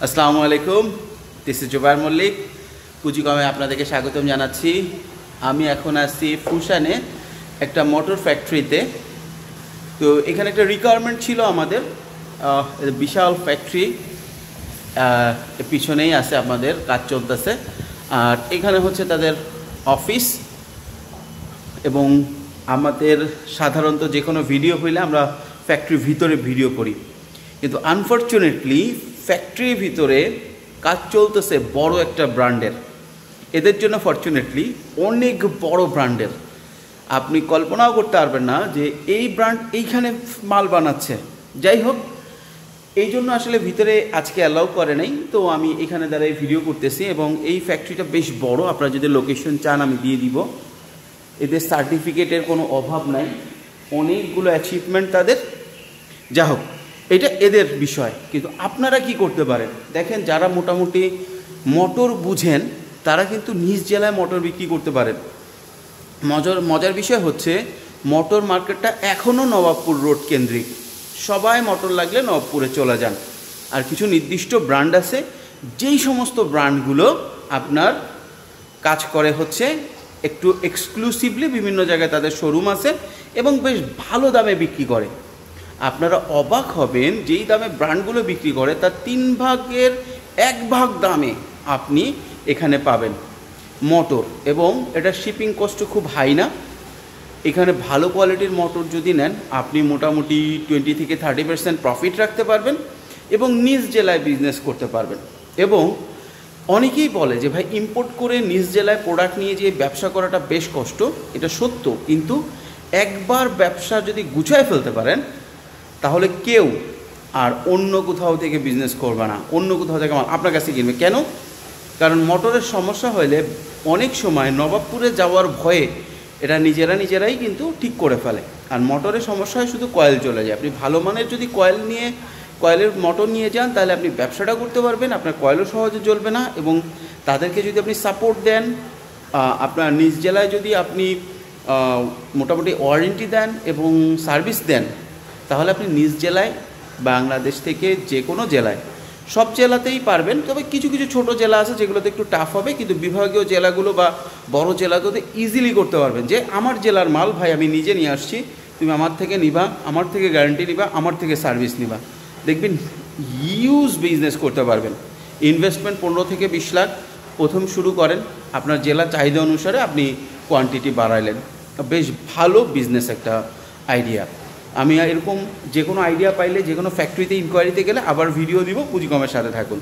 আসসালামু আলাইকুম, this is Zubair Mallick. পুঁজিকমে আপনাদেরকে স্বাগতম জানাচ্ছি। আমি এখন আসছি ফুশানে একটা মোটর ফ্যাক্টরিতে। তো এখানে একটা রিকোয়ারমেন্ট ছিল আমাদের, বিশাল ফ্যাক্টরি, পিছনেই আছে আমাদের কাজ চলতেছে। আর এখানে হচ্ছে তাদের অফিস। এবং আমাদের সাধারণত যে কোনো ভিডিও হইলে আমরা ফ্যাক্টরির ভিতরে ভিডিও করি, কিন্তু আনফর্চুনেটলি ফ্যাক্টরির ভিতরে কাজ চলতেছে বড় একটা ব্র্যান্ডের। এদের জন্য ফর্চুনেটলি অনেক বড় ব্র্যান্ডের, আপনি কল্পনাও করতে পারবেন না যে এই ব্র্যান্ড এইখানে মাল বানাচ্ছে। যাই হোক, এই জন্য আসলে ভিতরে আজকে অ্যালাউ করে নাই। তো আমি এখানে দাঁড়াই ভিডিও করতেছি এবং এই ফ্যাক্টরিটা বেশ বড়। আপনারা যদি লোকেশন চান আমি দিয়ে দিব। এদের সার্টিফিকেটের কোনো অভাব নাই, অনেকগুলো অ্যাচিভমেন্ট তাদের। যা হোক, এটা এদের বিষয়। কিন্তু আপনারা কি করতে পারেন দেখেন, যারা মোটামুটি মোটর বুঝেন তারা কিন্তু নিজ জেলায় মোটর বিক্রি করতে পারেন। মজার বিষয় হচ্ছে মোটর মার্কেটটা এখনও নবাবপুর রোড কেন্দ্রিক। সবাই মোটর লাগলে নবাবপুরে চলে যান। আর কিছু নির্দিষ্ট ব্র্যান্ড আছে, যেই সমস্ত ব্র্যান্ডগুলো আপনার কাজ করে হচ্ছে একটু এক্সক্লুসিভলি, বিভিন্ন জায়গায় তাদের শোরুম আছে এবং বেশ ভালো দামে বিক্রি করে। আপনারা অবাক হবেন, যেই দামে ব্র্যান্ডগুলো বিক্রি করে তার 1/3 দামে আপনি এখানে পাবেন মোটর। এবং এটা শিপিং কস্ট খুব হাই না। এখানে ভালো কোয়ালিটির মোটর যদি নেন আপনি মোটামুটি 20 থেকে 30% প্রফিট রাখতে পারবেন এবং নিজ জেলায় বিজনেস করতে পারবেন। এবং অনেকেই বলে যে ভাই, ইম্পোর্ট করে নিজ জেলায় প্রোডাক্ট নিয়ে যে ব্যবসা করাটা বেশ কষ্ট। এটা সত্য, কিন্তু একবার ব্যবসা যদি গুছায় ফেলতে পারেন তাহলে কেউ আর অন্য কোথাও থেকে বিজনেস করবে না, অন্য কোথাও থেকে আপনার কাছে কিনবে। কেন? কারণ মোটরের সমস্যা হলে অনেক সময় নবাবপুরে যাওয়ার ভয়ে এটা নিজেরাই কিন্তু ঠিক করে ফেলে। আর মোটরের সমস্যা হয় শুধু কয়েল চলে যায়। আপনি ভালো মানের যদি কয়েলের মোটর নিয়ে যান তাহলে আপনি ব্যবসাটা করতে পারবেন, আপনার কয়েলও সহজে জ্বলবে না। এবং তাদেরকে যদি আপনি সাপোর্ট দেন, আপনার নিজ জেলায় যদি আপনি মোটামুটি ওয়ারেন্টি দেন এবং সার্ভিস দেন, তাহলে আপনি নিজ জেলায় বাংলাদেশ থেকে যে কোনো জেলায়, সব জেলাতেই পারবেন। তবে কিছু কিছু ছোটো জেলা আছে যেগুলোতে একটু টাফ হবে, কিন্তু বিভাগীয় জেলাগুলো বা বড় জেলাগুলোতে ইজিলি করতে পারবেন। যে আমার জেলার মাল ভাই আমি নিজে নিয়ে আসছি, তুমি আমার থেকে নিবা, আমার থেকে গ্যারান্টি নিবা, আমার থেকে সার্ভিস নিবা, দেখবেন হিউজ বিজনেস করতে পারবেন। ইনভেস্টমেন্ট 15 থেকে 20 লাখ প্রথম শুরু করেন, আপনার জেলার চাহিদা অনুসারে আপনি কোয়ান্টিটি বাড়াইলেন। বেশ ভালো বিজনেস একটা আইডিয়া। আমি এরকম যে কোনো আইডিয়া পাইলে, যে কোনো ফ্যাক্টরিতে ইনকোয়ারিতে গেলে আবার ভিডিও দিব। পুঁজিকমের সাথে থাকুন।